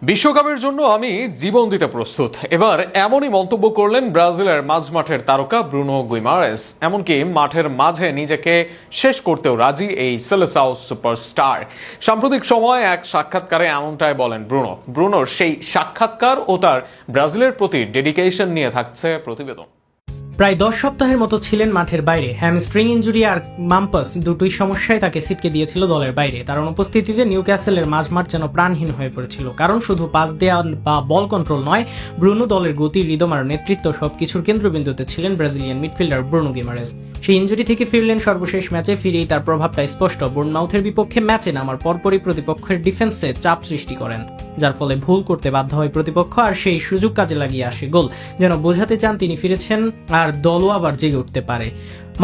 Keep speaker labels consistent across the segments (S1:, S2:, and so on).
S1: বিশ্বকাপের জন্য আমি জীবন দিতে প্রস্তুত, এবার এমনই মন্তব্য করলেন ব্রাজিলের মাঝমাঠের তারকা ব্রুনো গুইমারেস। এমনকি মাঠের মাঝে নিজেকে শেষ করতেও রাজি এই সেলেসাও সুপারস্টার। সাম্প্রতিক সময়ে এক সাক্ষাৎকারে এমনটাই বলেন ব্রুনোর সেই সাক্ষাৎকার ও তার ব্রাজিলের প্রতি ডেডিকেশন নিয়ে থাকছে প্রতিবেদন।
S2: প্রায় 10 সপ্তাহের মতো ছিলেন মাঠের বাইরে। হ্যামস্ট্রিং ইনজুরি আর মাম্পাস দুটোই সমস্যায় তাকে ছিটকে দিয়েছিল দলের বাইরে। তার অনুপস্থিতিতে নিউক্যাসলের মাঝমাঠ যেন প্রাণহীন হয়ে পড়েছিল। কারণ শুধু পাস দেওয়া বা বল কন্ট্রোল নয়, ব্রুনো দলের গতি, রিদম আর নেতৃত্ব সবকিছুর কেন্দ্রবিন্দুতে ছিলেন ব্রাজিলিয়ান মিডফিল্ডার ব্রুনো গিমারেস। সেই ইনজুরি থেকে ফিরলেন সর্বশেষ ম্যাচে। ফিরেই তার প্রভাবটা স্পষ্ট। বোর্নমাউথের বিপক্ষে ম্যাচে নামার পরপরই প্রতিপক্ষের ডিফেন্সে চাপ সৃষ্টি করেন, যার ফলে ভুল করতে বাধ্য হয় প্রতিপক্ষ, আর সেই সুযোগ কাজে লাগিয়ে আসে গোল। যেন বোঝাতে চান তিনি ফিরেছেন আর দলও আবার জেগে উঠতে পারে।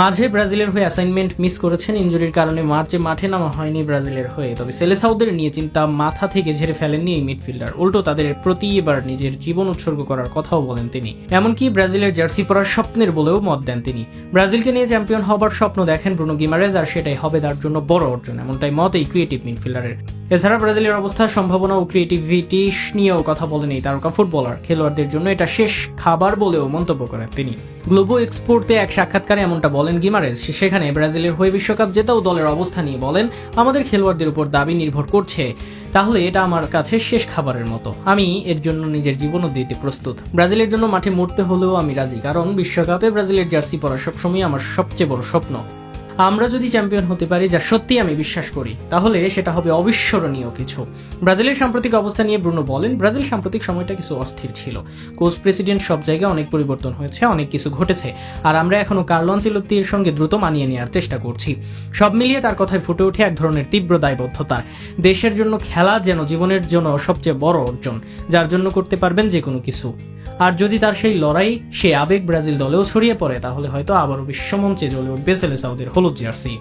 S2: মাঝে ব্রাজিলের হয়ে অ্যাসাইনমেন্ট মিস করেছেন। ইনজুরির কারণে মার্চে মাঠে নামা হয়নি ব্রাজিলের হয়ে। তবে সেলেসাওদের নিয়ে চিন্তা মাথা থেকে ঝেড়ে ফেলেননি এই মিডফিল্ডার। উল্টো তাদের প্রতি এবার নিজের জীবন উৎসর্গ করার কথাও বলেন তিনি। এমনকি ব্রাজিলের জার্সি পরার স্বপ্নের বলেও মত দেন তিনি। ব্রাজিলকে নিয়ে চ্যাম্পিয়ন হবার স্বপ্ন দেখেন ব্রুনো গিমারেজ, আর সেটাই হবে তার জন্য বড় অর্জন, এমনটাই মত এই ক্রিয়েটিভ মিডফিল্ডারের। এছাড়া ব্রাজিলের অবস্থা, সম্ভাবনা ও ক্রিয়েটিভিটি নিয়েও কথা বলেন এই তারকা ফুটবলার। খেলোয়াড়দের জন্য এটা শেষ খাবার বলেও মন্তব্য করেন তিনি। গ্লোবো এক্সপোর্টে এক সাক্ষাৎকারে এমনটা বলেন গিমারেজ। সেখানে ব্রাজিলের হয়ে বিশ্বকাপ জেতাও দলের অবস্থা নিয়ে বলেন, আমাদের খেলোয়াড়দের উপর দাবি নির্ভর করছে, তাহলে এটা আমার কাছে শেষ খাবারের মতো। আমি এর জন্য নিজের জীবনও দিতে প্রস্তুত। ব্রাজিলের জন্য মাঠে মরতে হলেও আমি রাজি, কারণ বিশ্বকাপে ব্রাজিলের জার্সি পরা সবসময় আমার সবচেয়ে বড় স্বপ্ন। আমরা যদি চ্যাম্পিয়ন হতে পারি, যা সত্যি আমি বিশ্বাস করি, তাহলে সেটা হবে অবিস্মরণীয় কিছু। ব্রাজিলের সাম্প্রতিক অবস্থা নিয়ে ব্রুনো বলেন, ব্রাজিল সাম্প্রতিক সময়টা কিছু অস্থির ছিল। কোচ, প্রেসিডেন্ট, সব জায়গায় অনেক পরিবর্তন হয়েছে, অনেক কিছু ঘটেছে, আর আমরা এখনো কার্লো আনচেলত্তির সঙ্গে দ্রুত মানিয়ে নেওয়ার চেষ্টা করছি। সব মিলিয়ে তার কথায় ফুটে ওঠে এক ধরনের তীব্র দায়বদ্ধতা। দেশের জন্য খেলা যেন জীবনের জন্য সবচেয়ে বড় অর্জন, যার জন্য করতে পারবেন যে কোনো কিছু। আর যদি তার সেই লড়াই, সে আবেগ ব্রাজিল দলেও ছড়িয়ে পড়ে, তাহলে হয়তো আবারও বিশ্বমঞ্চে জ্বলে উঠবে সেলেসাওদের হলুদ জার্সি।